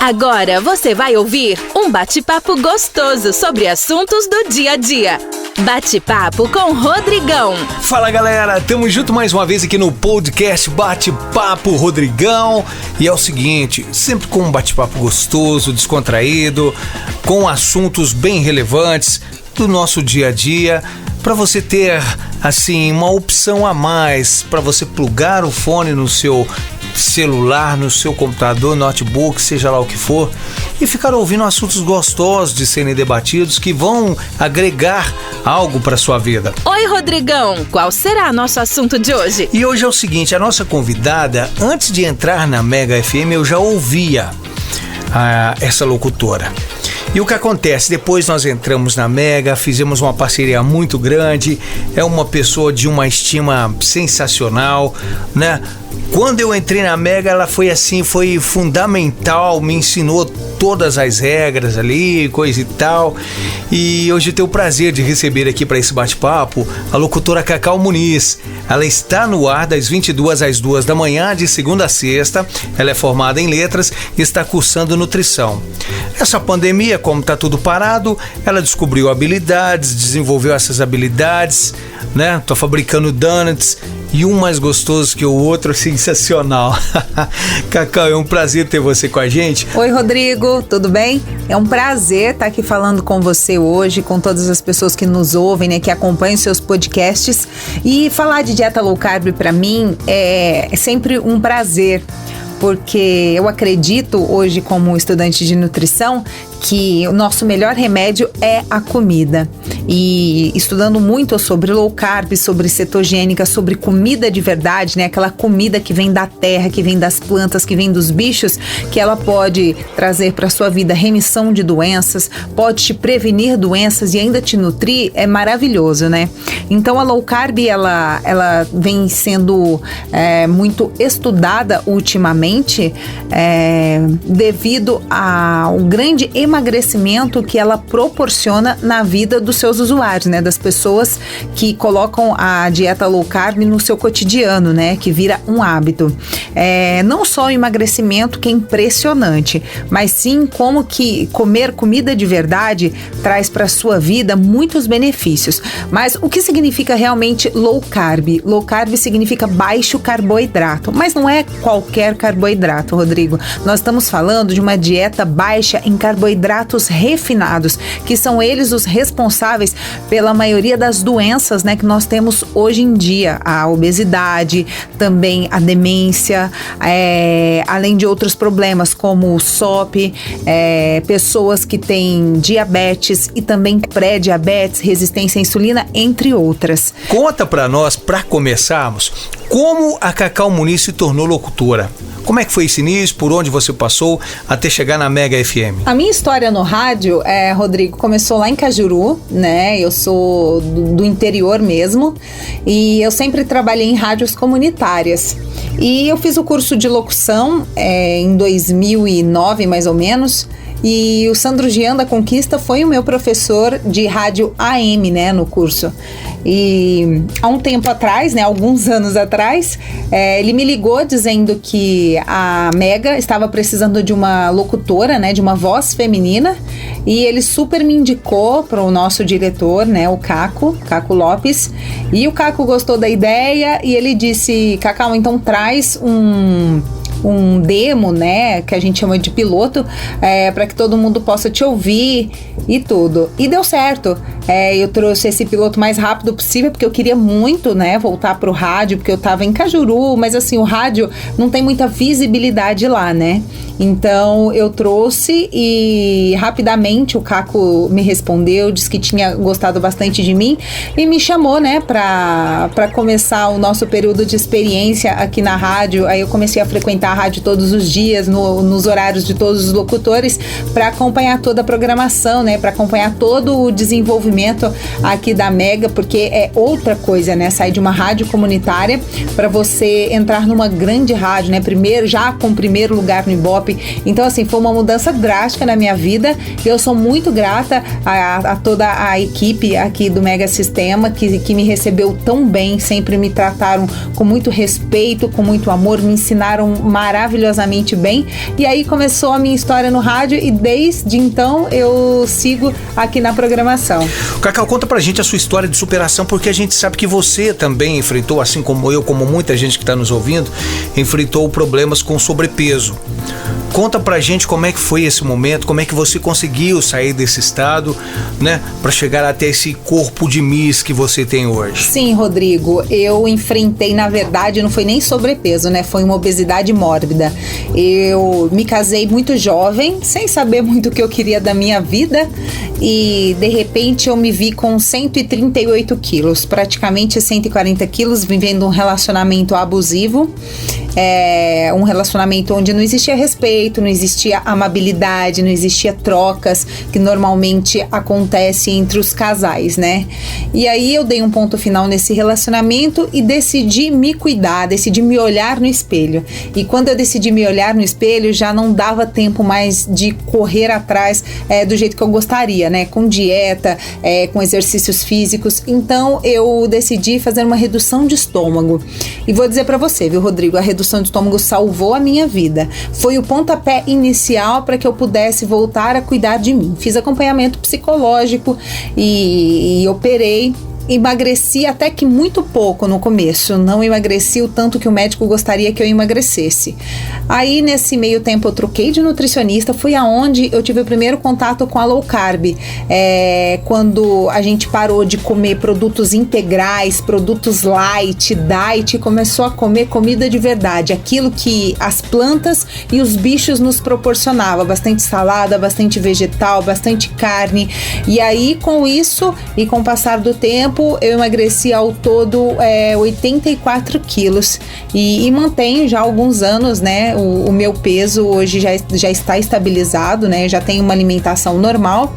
Agora você vai ouvir um bate-papo gostoso sobre assuntos do dia a dia. Bate-papo com Rodrigão. Fala galera, tamo junto mais uma vez aqui no podcast Bate-Papo Rodrigão. E é o seguinte, sempre com um bate-papo gostoso, descontraído, com assuntos bem relevantes do nosso dia a dia, para você ter assim uma opção a mais, para você plugar o fone no seu celular, no seu computador, notebook, seja lá o que for, e ficar ouvindo assuntos gostosos de serem debatidos que vão agregar algo para sua vida. Oi, Rodrigão, qual será nosso assunto de hoje? E hoje é o seguinte, a nossa convidada, antes de entrar na Mega FM, eu já ouvia essa locutora. E o que acontece? Depois nós entramos na Mega, fizemos uma parceria muito grande, é uma pessoa de uma estima sensacional, né? Quando eu entrei na Mega, ela foi assim, foi fundamental, me ensinou todas as regras ali, coisa e tal. E hoje eu tenho o prazer de receber aqui para esse bate-papo a locutora Cacau Muniz. Ela está no ar das 22 às 2 da manhã, de segunda a sexta. Ela é formada em letras e está cursando nutrição. Essa pandemia, como está tudo parado, ela descobriu habilidades, desenvolveu essas habilidades, né? Tô fabricando donuts. E um mais gostoso que o outro, sensacional. Cacau, é um prazer ter você com a gente. Oi, Rodrigo, tudo bem? É um prazer estar aqui falando com você hoje, com todas as pessoas que nos ouvem, né, que acompanham seus podcasts. E falar de dieta low carb para mim é sempre um prazer, porque eu acredito hoje, como estudante de nutrição, que o nosso melhor remédio é a comida. E estudando muito sobre low carb, sobre cetogênica, sobre comida de verdade, né? Aquela comida que vem da terra, que vem das plantas, que vem dos bichos, que ela pode trazer para sua vida remissão de doenças, pode te prevenir doenças e ainda te nutrir, é maravilhoso, né? Então a low carb, ela vem sendo muito estudada ultimamente, devido ao grande emagrecimento que ela proporciona na vida dos seus usuários, né? Das pessoas que colocam a dieta low carb no seu cotidiano, né? Que vira um hábito. Não só o emagrecimento, que é impressionante, mas sim como que comer comida de verdade traz para sua vida muitos benefícios. Mas o que significa realmente low carb? Low carb significa baixo carboidrato, mas não é qualquer carboidrato, Rodrigo. Nós estamos falando de uma dieta baixa em carboidratos refinados, que são eles os responsáveis pela maioria das doenças, né, que nós temos hoje em dia. A obesidade, também a demência, além de outros problemas como o SOP, pessoas que têm diabetes e também pré-diabetes, resistência à insulina, entre outras. Conta pra nós, pra começarmos, como a Cacau Muniz se tornou locutora. Como é que foi esse início? Por onde você passou até chegar na Mega FM? A minha história no rádio, Rodrigo, começou lá em Cajuru, né? Eu sou do interior mesmo e eu sempre trabalhei em rádios comunitárias. E eu fiz o curso de locução em 2009, mais ou menos. E o Sandro Gian da Conquista foi o meu professor de rádio AM, né, no curso. E há um tempo atrás, né, alguns anos atrás, ele me ligou dizendo que a Mega estava precisando de uma locutora, né, de uma voz feminina, e ele super me indicou para o nosso diretor, né, o Caco Lopes, e o Caco gostou da ideia e ele disse: Cacau, então traz um demo, né, que a gente chama de piloto, para que todo mundo possa te ouvir e tudo. E deu certo. Eu trouxe esse piloto mais rápido possível, porque eu queria muito, né, voltar pro rádio, porque eu tava em Cajuru, mas assim, o rádio não tem muita visibilidade lá, né? Então eu trouxe e rapidamente o Caco me respondeu, disse que tinha gostado bastante de mim e me chamou, né, para começar o nosso período de experiência aqui na rádio. Aí eu comecei a frequentar a rádio todos os dias, nos horários de todos os locutores, para acompanhar toda a programação, né, para acompanhar todo o desenvolvimento aqui da Mega, porque é outra coisa, né, sair de uma rádio comunitária para você entrar numa grande rádio, né, já com primeiro lugar no Ibope. Então, assim, foi uma mudança drástica na minha vida e eu sou muito grata a toda a equipe aqui do Mega Sistema, que me recebeu tão bem, sempre me trataram com muito respeito, com muito amor, me ensinaram maravilhosamente bem. E aí começou a minha história no rádio e desde então eu sigo aqui na programação. Cacau, conta pra gente a sua história de superação, porque a gente sabe que você também enfrentou, assim como eu, como muita gente que está nos ouvindo, enfrentou problemas com sobrepeso. Conta pra gente como é que foi esse momento, como é que você conseguiu sair desse estado, né, pra chegar até esse corpo de Miss que você tem hoje. Sim, Rodrigo, eu enfrentei, na verdade, não foi nem sobrepeso, né, foi uma obesidade mórbida. Eu me casei muito jovem, sem saber muito o que eu queria da minha vida e, de repente, eu me vi com 138 quilos, praticamente 140 quilos, vivendo um relacionamento abusivo, um relacionamento onde não existia respeito, não existia amabilidade, não existia trocas que normalmente acontece entre os casais, né? E aí eu dei um ponto final nesse relacionamento e decidi me cuidar, decidi me olhar no espelho. E quando eu decidi me olhar no espelho, já não dava tempo mais de correr atrás do jeito que eu gostaria, né? Com dieta, com exercícios físicos. Então eu decidi fazer uma redução de estômago. E vou dizer pra você, viu, Rodrigo, a redução de estômago salvou a minha vida. Foi o pontapé inicial para que eu pudesse voltar a cuidar de mim. Fiz acompanhamento psicológico e operei. Emagreci até que muito pouco no começo, não emagreci o tanto que o médico gostaria que eu emagrecesse. Aí nesse meio tempo eu troquei de nutricionista, foi aonde eu tive o primeiro contato com a low carb, quando a gente parou de comer produtos integrais, produtos light, diet, e começou a comer comida de verdade, aquilo que as plantas e os bichos nos proporcionavam, bastante salada, bastante vegetal, bastante carne. E aí com isso e com o passar do tempo eu emagreci ao todo 84 quilos e mantenho já há alguns anos, né, o meu peso hoje já está estabilizado, né, já tenho uma alimentação normal.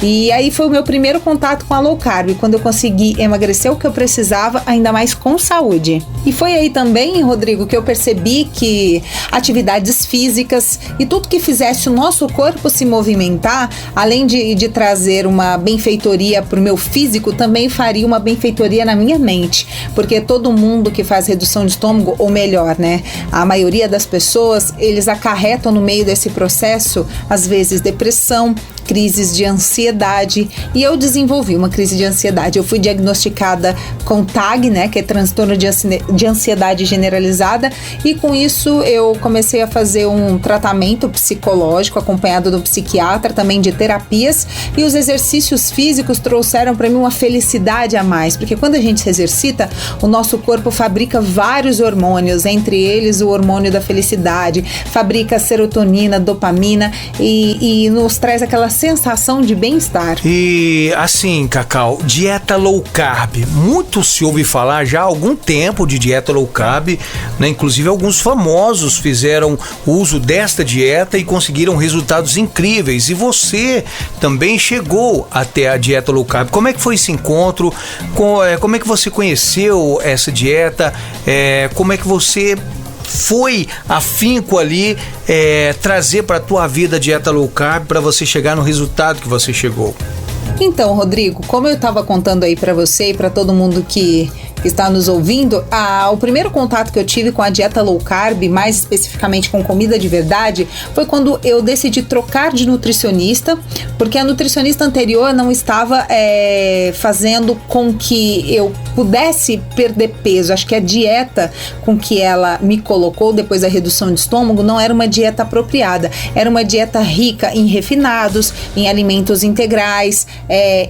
E aí foi o meu primeiro contato com a low carb, quando eu consegui emagrecer o que eu precisava, ainda mais com saúde. E foi aí também, Rodrigo, que eu percebi que atividades físicas e tudo que fizesse o nosso corpo se movimentar, além de trazer uma benfeitoria para o meu físico, também faria uma benfeitoria na minha mente, porque todo mundo que faz redução de estômago, ou melhor, né, a maioria das pessoas, eles acarretam no meio desse processo, às vezes, depressão, crises de ansiedade, e eu desenvolvi uma crise de ansiedade. Eu fui diagnosticada com TAG, né, que é transtorno de ansiedade generalizada, e com isso eu comecei a fazer um tratamento psicológico acompanhado do psiquiatra, também de terapias, e os exercícios físicos trouxeram para mim uma felicidade a mais, porque quando a gente se exercita, o nosso corpo fabrica vários hormônios, entre eles o hormônio da felicidade, fabrica serotonina, dopamina e nos traz aquela sensação de bem-estar. E assim, Cacau, dieta low carb, muito se ouve falar já há algum tempo de dieta low carb, né? Inclusive alguns famosos fizeram uso desta dieta e conseguiram resultados incríveis, e você também chegou até a dieta low carb. Como é que foi esse encontro? Como é que você conheceu essa dieta? Como é que você foi afinco ali trazer para a tua vida a dieta low carb para você chegar no resultado que você chegou? Então, Rodrigo, como eu estava contando aí para você e para todo mundo que está nos ouvindo, o primeiro contato que eu tive com a dieta low carb, mais especificamente com comida de verdade, foi quando eu decidi trocar de nutricionista, porque a nutricionista anterior não estava fazendo com que eu pudesse perder peso. Acho que a dieta com que ela me colocou depois da redução de estômago não era uma dieta apropriada, era uma dieta rica em refinados, em alimentos integrais,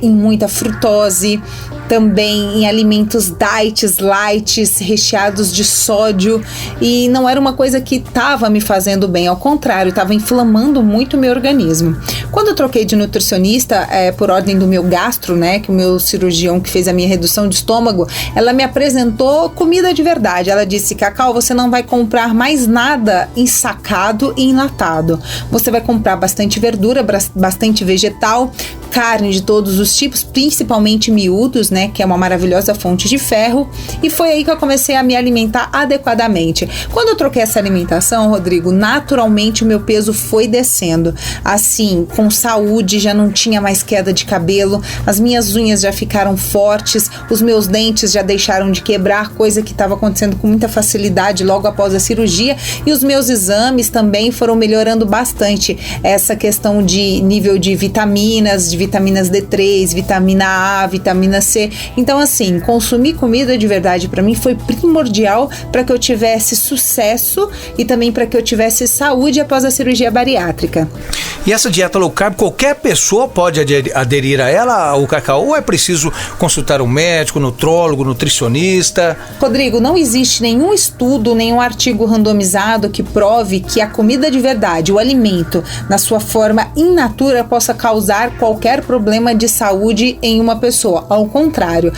em muita frutose, também em alimentos diets, lights, recheados de sódio, e não era uma coisa que estava me fazendo bem, ao contrário, estava inflamando muito o meu organismo. Quando eu troquei de nutricionista, por ordem do meu gastro, né, que o meu cirurgião que fez a minha redução de estômago, ela me apresentou comida de verdade. Ela disse: Cacau, você não vai comprar mais nada ensacado e enlatado. Você vai comprar bastante verdura, bastante vegetal, carne de todos os tipos, principalmente miúdos, né, que é uma maravilhosa fonte de ferro, e foi aí que eu comecei a me alimentar adequadamente. Quando eu troquei essa alimentação, Rodrigo, naturalmente o meu peso foi descendo, assim, com saúde, já não tinha mais queda de cabelo, as minhas unhas já ficaram fortes, os meus dentes já deixaram de quebrar, coisa que estava acontecendo com muita facilidade logo após a cirurgia, e os meus exames também foram melhorando bastante, essa questão de nível de vitaminas D3, vitamina A, vitamina C. Então, assim, consumir comida de verdade para mim foi primordial para que eu tivesse sucesso e também para que eu tivesse saúde após a cirurgia bariátrica. E essa dieta low carb, qualquer pessoa pode aderir a ela, o Cacau? Ou é preciso consultar um médico, nutrólogo, nutricionista? Rodrigo, não existe nenhum estudo, nenhum artigo randomizado que prove que a comida de verdade, o alimento, na sua forma in natura, possa causar qualquer problema de saúde em uma pessoa. Ao contrário,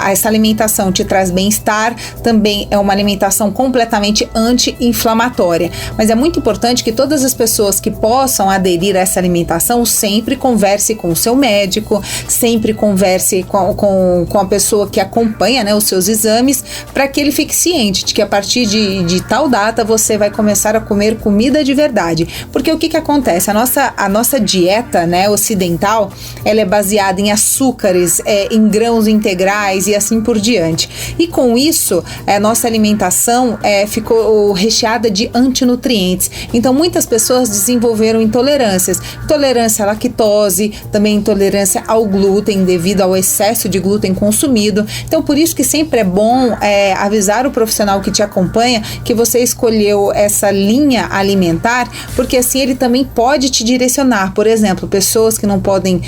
essa alimentação te traz bem-estar, também é uma alimentação completamente anti-inflamatória. Mas é muito importante que todas as pessoas que possam aderir a essa alimentação sempre converse com o seu médico, sempre converse com a pessoa que acompanha, né, os seus exames, para que ele fique ciente de que a partir de tal data você vai começar a comer comida de verdade. Porque o que acontece? A nossa dieta, né, ocidental, ela é baseada em açúcares, em grãos integrais e assim por diante. E com isso, a nossa alimentação ficou recheada de antinutrientes. Então, muitas pessoas desenvolveram intolerância à lactose, também intolerância ao glúten devido ao excesso de glúten consumido. Então, por isso que sempre é bom avisar o profissional que te acompanha que você escolheu essa linha alimentar, porque assim ele também pode te direcionar. Por exemplo, pessoas que não podem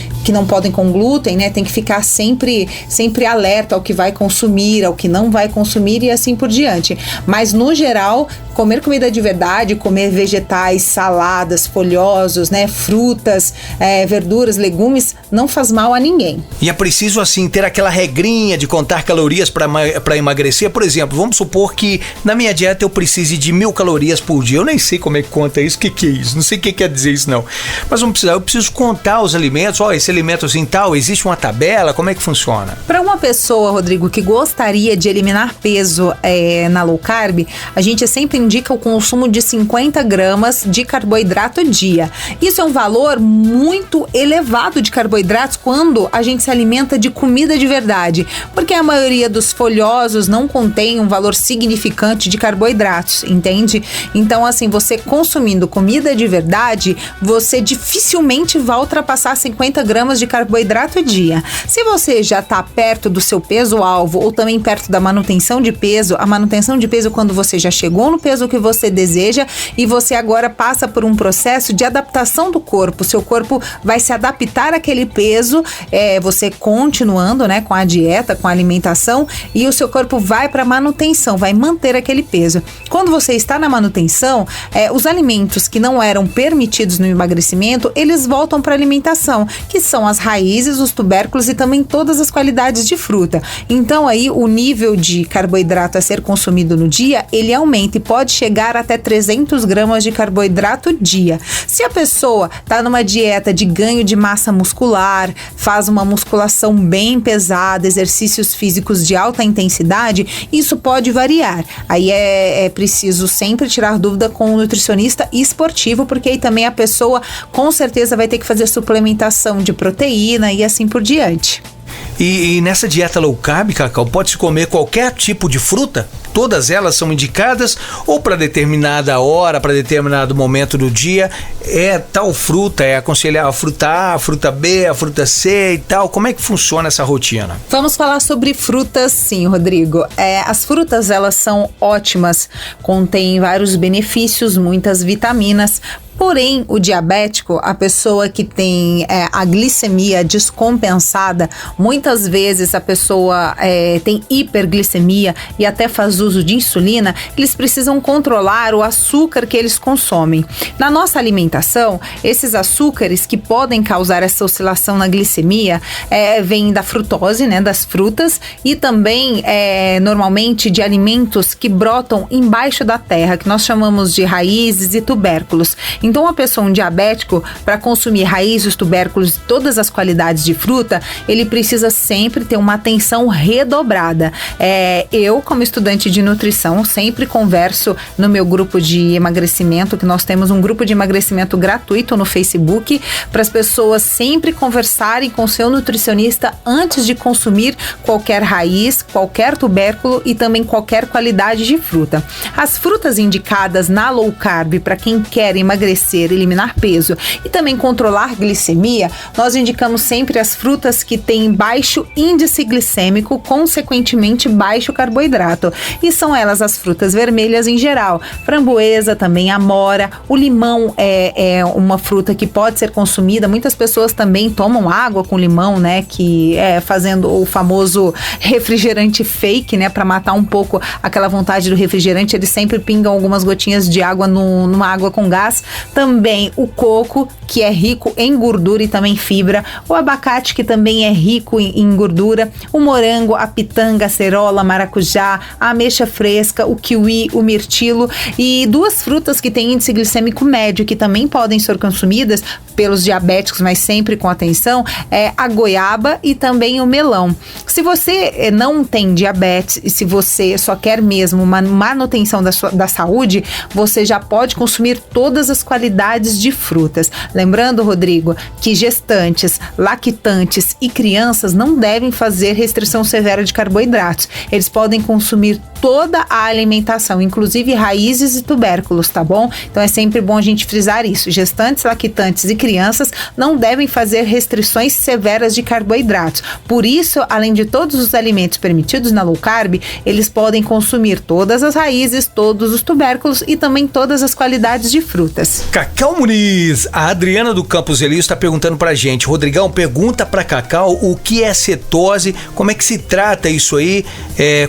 com glúten, né, tem que ficar sempre alerta ao que vai consumir, ao que não vai consumir e assim por diante. Mas no geral, comer comida de verdade, comer vegetais, saladas, folhosos, né, frutas, verduras, legumes, não faz mal a ninguém. E é preciso, assim, ter aquela regrinha de contar calorias para emagrecer? Por exemplo, vamos supor que na minha dieta eu precise de 1.000 calorias por dia. Eu nem sei como é que conta isso, o que é isso, não sei o que quer dizer isso não. Mas eu preciso contar os alimentos, esse alimento assim tal, existe uma tabela, como é que funciona? Para uma pessoa, Rodrigo, que gostaria de eliminar peso na low carb, a gente sempre indica o consumo de 50 gramas de carboidrato dia. Isso é um valor muito elevado de carboidratos quando a gente se alimenta de comida de verdade, porque a maioria dos folhosos não contém um valor significante de carboidratos, entende? Então, assim, você consumindo comida de verdade, você dificilmente vai ultrapassar 50 gramas de carboidrato dia. Se você já está perto do seu peso-alvo ou também perto da manutenção de peso, a manutenção de peso quando você já chegou no peso que você deseja e você agora passa por um processo de adaptação do corpo. Seu corpo vai se adaptar àquele peso, você continuando, né, com a dieta, com a alimentação, e o seu corpo vai para manutenção, vai manter aquele peso. Quando você está na manutenção, os alimentos que não eram permitidos no emagrecimento, eles voltam para a alimentação, que são as raízes, os tubérculos e também todas as qualidades de fruta. Então aí o nível de carboidrato a ser consumido no dia, ele aumenta e pode chegar até 300 gramas de carboidrato dia. Se a pessoa está numa dieta de ganho de massa muscular, faz uma musculação bem pesada, exercícios físicos de alta intensidade, isso pode variar. Aí é preciso sempre tirar dúvida com o nutricionista esportivo, porque aí também a pessoa com certeza vai ter que fazer suplementação de proteína e assim por diante. E nessa dieta low carb, Cacau, pode-se comer qualquer tipo de fruta? Todas elas são indicadas ou para determinada hora, para determinado momento do dia, tal fruta, aconselhar a fruta A, a fruta B, a fruta C e tal? Como é que funciona essa rotina? Vamos falar sobre frutas, sim, Rodrigo. As frutas, elas são ótimas, contêm vários benefícios, muitas vitaminas. Porém, o diabético, a pessoa que tem a glicemia descompensada, muitas vezes a pessoa tem hiperglicemia e até faz uso de insulina, eles precisam controlar o açúcar que eles consomem. Na nossa alimentação, esses açúcares que podem causar essa oscilação na glicemia vêm da frutose, né, das frutas, e também normalmente de alimentos que brotam embaixo da terra, que nós chamamos de raízes e tubérculos. Então, um diabético, para consumir raízes, tubérculos e todas as qualidades de fruta, ele precisa sempre ter uma atenção redobrada. Eu, como estudante de nutrição, sempre converso no meu grupo de emagrecimento, que nós temos um grupo de emagrecimento gratuito no Facebook, para as pessoas sempre conversarem com seu nutricionista antes de consumir qualquer raiz, qualquer tubérculo e também qualquer qualidade de fruta. As frutas indicadas na low carb para quem quer emagrecer, eliminar peso e também controlar glicemia, nós indicamos sempre as frutas que têm baixo índice glicêmico, consequentemente baixo carboidrato. E são elas as frutas vermelhas em geral. Framboesa, também amora. O limão é uma fruta que pode ser consumida. Muitas pessoas também tomam água com limão, né? Que é fazendo o famoso refrigerante fake, né? Para matar um pouco aquela vontade do refrigerante, eles sempre pingam algumas gotinhas de água numa água com gás. Também o coco, que é rico em gordura e também fibra. O abacate, que também é rico em gordura. O morango, a pitanga, a cerola, a maracujá, a ameixa fresca, o kiwi, o mirtilo. E duas frutas que têm índice glicêmico médio, que também podem ser consumidas pelos diabéticos, mas sempre com atenção, é a goiaba e também o melão. Se você não tem diabetes e se você só quer mesmo uma manutenção da saúde, você já pode consumir todas as qualidades de frutas. Lembrando, Rodrigo, que gestantes, lactantes e crianças não devem fazer restrição severa de carboidratos. Eles podem consumir toda a alimentação, inclusive raízes e tubérculos, tá bom? Então é sempre bom a gente frisar isso. Gestantes, lactantes e crianças não devem fazer restrições severas de carboidratos. Por isso, além de todos os alimentos permitidos na low carb, eles podem consumir todas as raízes, todos os tubérculos e também todas as qualidades de frutas. Cacau Muniz, a Adriana do Campos Elísio está perguntando pra gente. Rodrigão, pergunta pra Cacau o que é cetose, como é que se trata isso aí,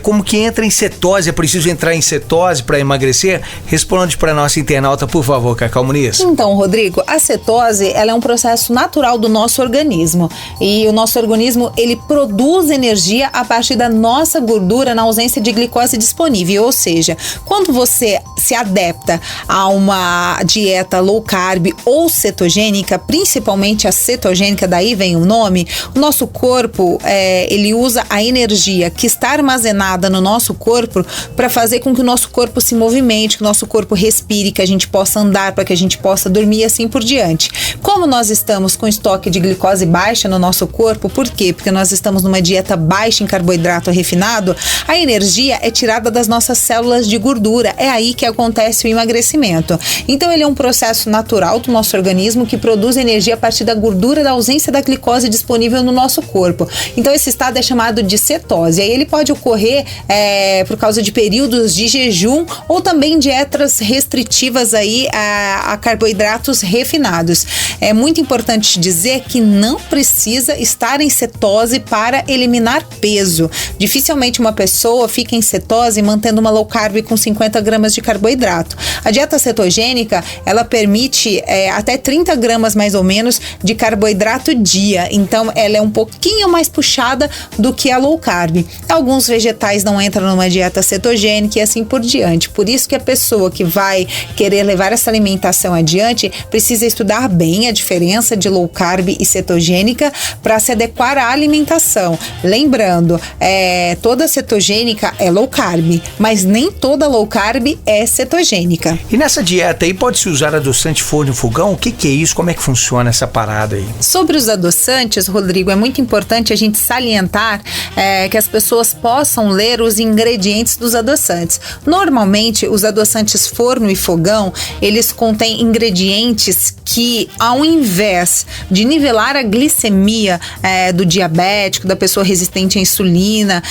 como que entra em cetose, é preciso entrar em cetose para emagrecer? Responde para nossa internauta, por favor, Cacau Muniz. Então, Rodrigo, a cetose, ela é um processo natural do nosso organismo e o nosso organismo, ele produz energia a partir da nossa gordura na ausência de glicose disponível, ou seja, quando você se adapta a uma dieta low carb ou cetogênica, principalmente a cetogênica, daí vem o nome, o nosso corpo, ele usa a energia que está armazenada no nosso corpo para fazer com que o nosso corpo se movimente, que o nosso corpo respire, que a gente possa andar, para que a gente possa dormir e assim por diante. Como nós estamos com estoque de glicose baixa no nosso corpo, por quê? Porque nós estamos numa dieta baixa em carboidrato refinado, a energia é tirada das nossas células de gordura, é aí que acontece o emagrecimento. Então ele é um processo natural do nosso organismo que produz energia a partir da gordura, da ausência da glicose disponível no nosso corpo. Então esse estado é chamado de cetose. Aí ele pode ocorrer por causa de períodos de jejum ou também dietas restritivas aí a carboidratos refinados. É muito importante dizer que não precisa estar em cetose para eliminar peso. Dificilmente uma pessoa fica em cetose mantendo uma low carb com 50 gramas de carboidrato. A dieta cetogênica, ela permite até 30 gramas mais ou menos de carboidrato dia. Então ela é um pouquinho mais puxada do que a low carb. Alguns vegetais não entram numa dieta cetogênica e assim por diante. Por isso que a pessoa que vai querer levar essa alimentação adiante precisa estudar bem a diferença de low carb e cetogênica para se adequar à alimentação. Lembrando, toda cetogênica é low carb, mas nem toda low carb é cetogênica. E nessa dieta aí pode-se usar adoçante forno e fogão? O que é isso? Como é que funciona essa parada aí? Sobre os adoçantes, Rodrigo, é muito importante a gente salientar que as pessoas possam ler os ingredientes dos adoçantes. Normalmente, os adoçantes forno e fogão, eles contêm ingredientes que, ao invés de nivelar a glicemia do diabético, da pessoa resistente à insulina,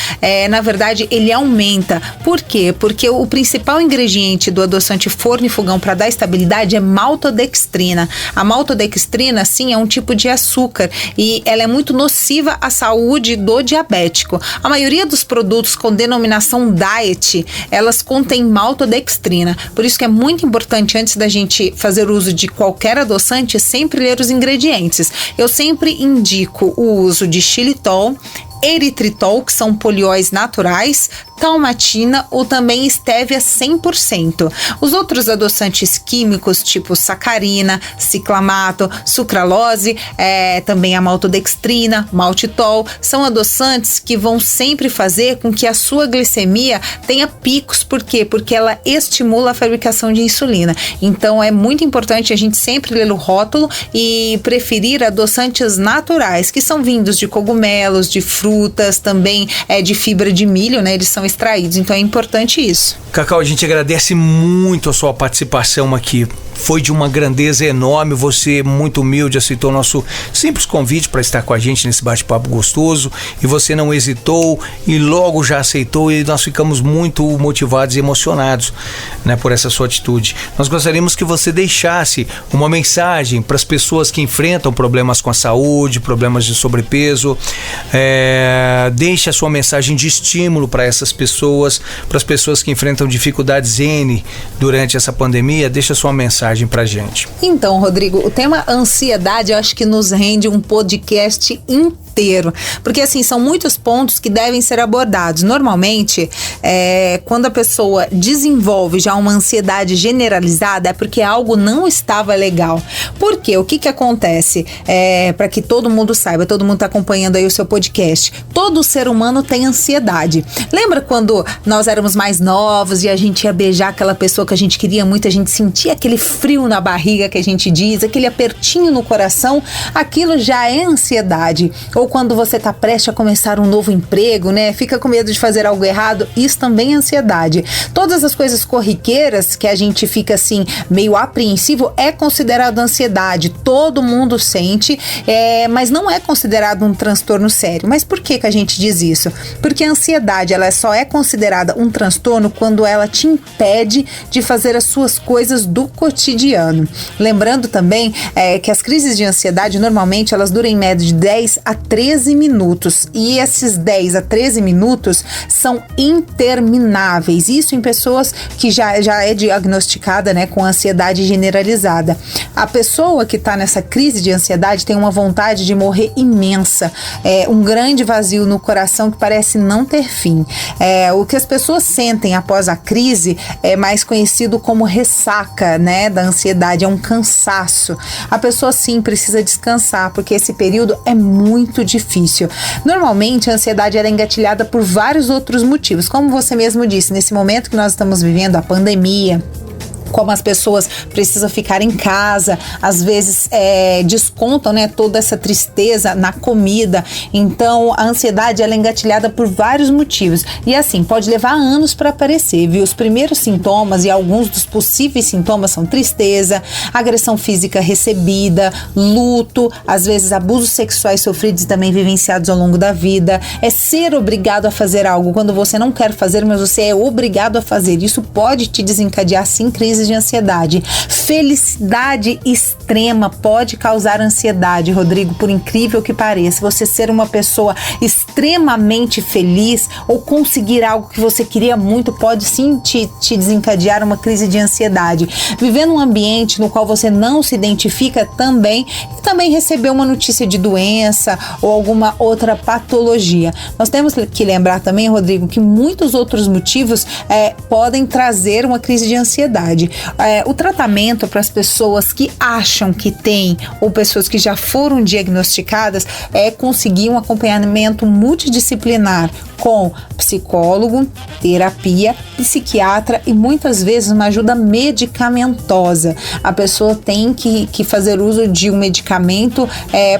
na verdade, ele aumenta. Por quê? Porque o principal ingrediente do adoçante forno e fogão para dar estabilidade é maltodextrina. A maltodextrina, sim, é um tipo de açúcar e ela é muito nociva à saúde do diabético. A maioria dos produtos com denominação diet, elas contêm maltodextrina. Por isso que é muito importante, antes da gente fazer uso de qualquer adoçante, sempre ler os ingredientes. Eu sempre indico o uso de xilitol, eritritol, que são polióis naturais, talmatina ou também estévia 100%. Os outros adoçantes químicos, tipo sacarina, ciclamato, sucralose, também a maltodextrina, maltitol, são adoçantes que vão sempre fazer com que a sua glicemia tenha picos. Por quê? Porque ela estimula a fabricação de insulina. Então é muito importante a gente sempre ler o rótulo e preferir adoçantes naturais, que são vindos de cogumelos, de frutas, também de fibra de milho, né? Eles são extraídos, então é importante isso. Cacau, a gente agradece muito a sua participação aqui. Foi de uma grandeza enorme, você muito humilde aceitou o nosso simples convite para estar com a gente nesse bate-papo gostoso, e você não hesitou e logo já aceitou, e nós ficamos muito motivados e emocionados, né, por essa sua atitude. Nós gostaríamos que você deixasse uma mensagem para as pessoas que enfrentam problemas com a saúde, problemas de sobrepeso. Deixe a sua mensagem de estímulo para essas pessoas, para as pessoas que enfrentam dificuldades N durante essa pandemia. Deixa a sua mensagem pra gente. Então, Rodrigo, o tema ansiedade eu acho que nos rende um podcast inteiro, porque assim, são muitos pontos que devem ser abordados. Normalmente, quando a pessoa desenvolve já uma ansiedade generalizada, é porque algo não estava legal. Por quê? O que acontece? Para que todo mundo saiba, todo mundo tá acompanhando aí o seu podcast, todo ser humano tem ansiedade. Lembra quando nós éramos mais novos e a gente ia beijar aquela pessoa que a gente queria muito, a gente sentia aquele frio na barriga que a gente diz, aquele apertinho no coração? Aquilo já é ansiedade. Ou quando você tá prestes a começar um novo emprego, né? Fica com medo de fazer algo errado, isso também é ansiedade. Todas as coisas corriqueiras que a gente fica assim, meio apreensivo, é considerado ansiedade. Todo mundo sente, mas não é considerado um transtorno sério. Mas por que a gente diz isso? Porque a ansiedade, ela só é considerada um transtorno quando ela te impede de fazer as suas coisas do cotidiano. Lembrando também que as crises de ansiedade, normalmente, elas duram em média de 10 a 13 minutos. E esses 10 a 13 minutos são intermináveis. Isso em pessoas que já é diagnosticada, né, com ansiedade generalizada. A pessoa que está nessa crise de ansiedade tem uma vontade de morrer imensa. Um grande vazio no coração que parece não ter fim. O que as pessoas sentem após a crise é mais conhecido como ressaca, né, da ansiedade, é um cansaço. A pessoa sim precisa descansar, porque esse período é muito difícil. Normalmente a ansiedade é engatilhada por vários outros motivos, como você mesmo disse, nesse momento que nós estamos vivendo, a pandemia, como as pessoas precisam ficar em casa, às vezes descontam, né, toda essa tristeza na comida. Então a ansiedade ela é engatilhada por vários motivos e assim, pode levar anos para aparecer, viu? Os primeiros sintomas e alguns dos possíveis sintomas são tristeza, agressão física recebida, luto, às vezes abusos sexuais sofridos e também vivenciados ao longo da vida, ser obrigado a fazer algo quando você não quer fazer, mas você é obrigado a fazer. Isso pode te desencadear sim crise de ansiedade. Felicidade extrema pode causar ansiedade, Rodrigo, por incrível que pareça. Você ser uma pessoa extremamente feliz ou conseguir algo que você queria muito pode sim te desencadear uma crise de ansiedade. Viver num ambiente no qual você não se identifica também, e também receber uma notícia de doença ou alguma outra patologia. Nós temos que lembrar também, Rodrigo, que muitos outros motivos podem trazer uma crise de ansiedade. O tratamento para as pessoas que acham que tem ou pessoas que já foram diagnosticadas é conseguir um acompanhamento multidisciplinar com psicólogo, terapia, psiquiatra e muitas vezes uma ajuda medicamentosa. A pessoa tem que fazer uso de um medicamento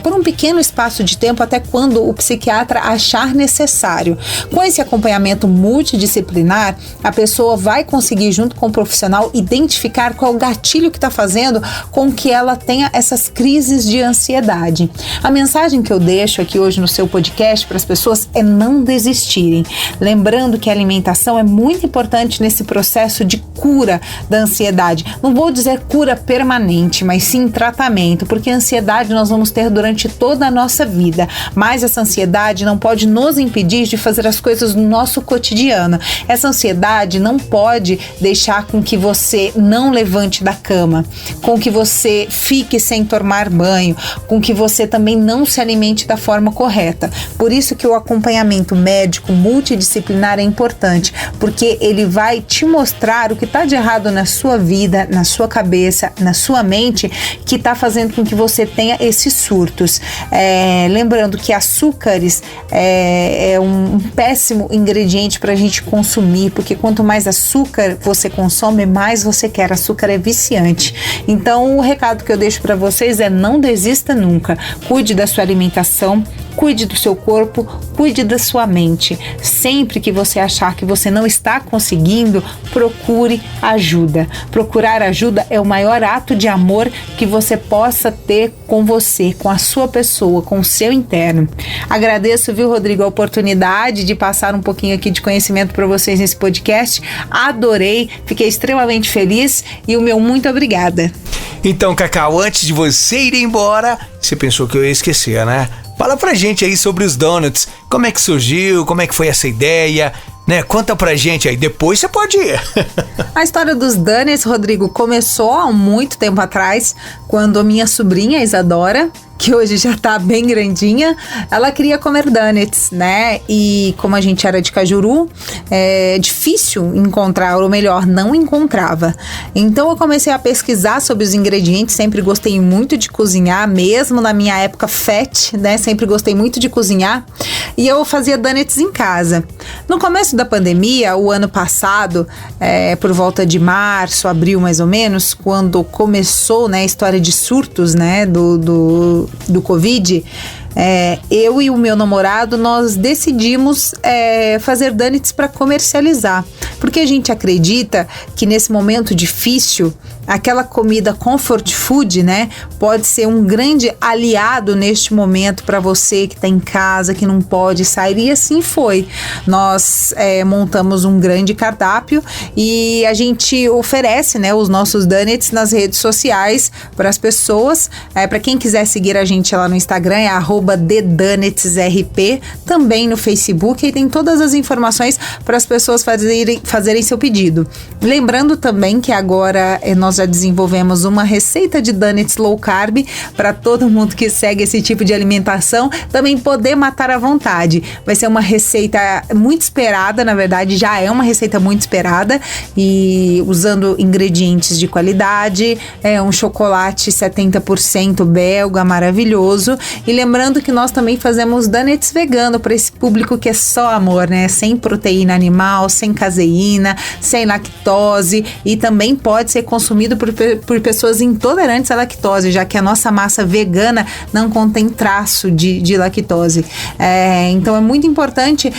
por um pequeno espaço de tempo até quando o psiquiatra achar necessário. Com esse acompanhamento multidisciplinar, a pessoa vai conseguir, junto com o profissional, identificar qual é o gatilho que está fazendo com que ela tenha essas crises de ansiedade. A mensagem que eu deixo aqui hoje no seu podcast para as pessoas é não desistirem. Lembrando que a alimentação é muito importante nesse processo de cura da ansiedade. Não vou dizer cura permanente, mas sim tratamento, porque a ansiedade nós vamos ter durante toda a nossa vida, mas essa ansiedade não pode nos impedir de fazer as coisas no nosso cotidiano. Essa ansiedade não pode deixar com que você não levante da cama, com que você fique sem tomar banho, com que você também não se alimente da forma correta. Por isso que o acompanhamento médico multidisciplinar é importante, porque ele vai te mostrar o que está de errado na sua vida, na sua cabeça, na sua mente, que está fazendo com que você tenha esses surtos. Lembrando que açúcares é um péssimo ingrediente para a gente consumir, porque quanto mais açúcar você consome, mais você quer. Açúcar é viciante. Então, o recado que eu deixo para vocês é: não desista nunca. Cuide da sua alimentação, cuide do seu corpo, cuide da sua mente. Sempre que você achar que você não está conseguindo, procure ajuda. Procurar ajuda é o maior ato de amor que você possa ter com você, com a sua pessoa, com o seu interno. Agradeço, viu, Rodrigo, a oportunidade de passar um pouquinho aqui de conhecimento para vocês nesse podcast. Adorei, fiquei extremamente feliz e o meu muito obrigada. Então, Cacau, antes de você ir embora, você pensou que eu ia esquecer, né? Fala pra gente aí sobre os donuts. Como é que surgiu? Como é que foi essa ideia? Né? Conta pra gente aí, depois você pode ir. A história dos donuts, Rodrigo, começou há muito tempo atrás, quando a minha sobrinha Isadora, que hoje já tá bem grandinha, ela queria comer donuts, né? E como a gente era de Cajuru, é difícil encontrar, ou melhor, não encontrava. Então eu comecei a pesquisar sobre os ingredientes, sempre gostei muito de cozinhar, mesmo na minha época fat, né? Sempre gostei muito de cozinhar, e eu fazia donuts em casa. No começo da pandemia, o ano passado, por volta de março, abril mais ou menos, quando começou, né, a história de surtos, né, do Covid, eu e o meu namorado, nós decidimos fazer donuts para comercializar, porque a gente acredita que nesse momento difícil, aquela comida comfort food, né, pode ser um grande aliado neste momento para você que está em casa, que não pode sair, e assim foi. Nós montamos um grande cardápio e a gente oferece, né, os nossos donuts nas redes sociais para as pessoas. Para quem quiser seguir a gente lá no Instagram, é @TheDonutsRP, também no Facebook, e tem todas as informações para as pessoas fazerem seu pedido. Lembrando também que agora nós já desenvolvemos uma receita de donuts low carb para todo mundo que segue esse tipo de alimentação também poder matar à vontade. Vai ser uma receita muito esperada, na verdade já é uma receita muito esperada, e usando ingredientes de qualidade, um chocolate 70% belga maravilhoso, e lembrando que nós também fazemos donuts vegano para esse público que é só amor, né? Sem proteína animal, sem caseína, sem lactose, e também pode ser consumido por pessoas intolerantes à lactose, já que a nossa massa vegana não contém traço de lactose. Então é muito importante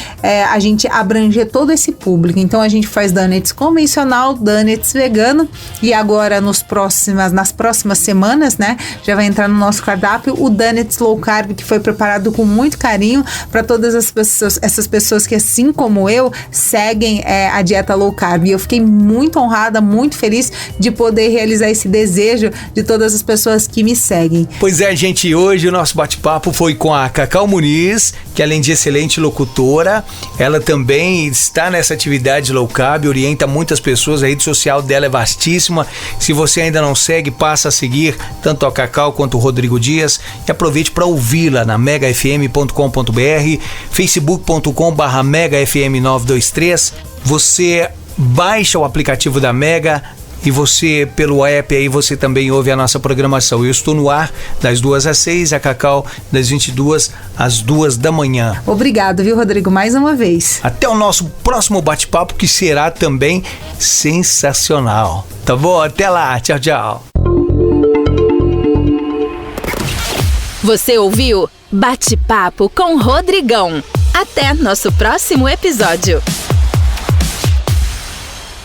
a gente abranger todo esse público. Então a gente faz donuts convencional, donuts vegano, e agora nas próximas semanas, né, já vai entrar no nosso cardápio o donuts low carb, que foi preparado com muito carinho para todas essas pessoas que, assim como eu, seguem a dieta low carb. E eu fiquei muito honrada, muito feliz de poder realizar esse desejo de todas as pessoas que me seguem. Pois é, gente, hoje o nosso bate-papo foi com a Cacau Muniz, que além de excelente locutora, ela também está nessa atividade low carb, orienta muitas pessoas, a rede social dela é vastíssima. Se você ainda não segue, passa a seguir tanto a Cacau quanto o Rodrigo Dias, e aproveite para ouvi-la na megafm.com.br, facebook.com/megafm923. Você baixa o aplicativo da Mega e você, pelo app aí, você também ouve a nossa programação. Eu estou no ar das 2 às 6, a Cacau das 22 às 2 da manhã. Obrigado, viu, Rodrigo, mais uma vez. Até o nosso próximo bate-papo, que será também sensacional. Tá bom? Até lá. Tchau, tchau. Você ouviu Bate-Papo com Rodrigão. Até nosso próximo episódio.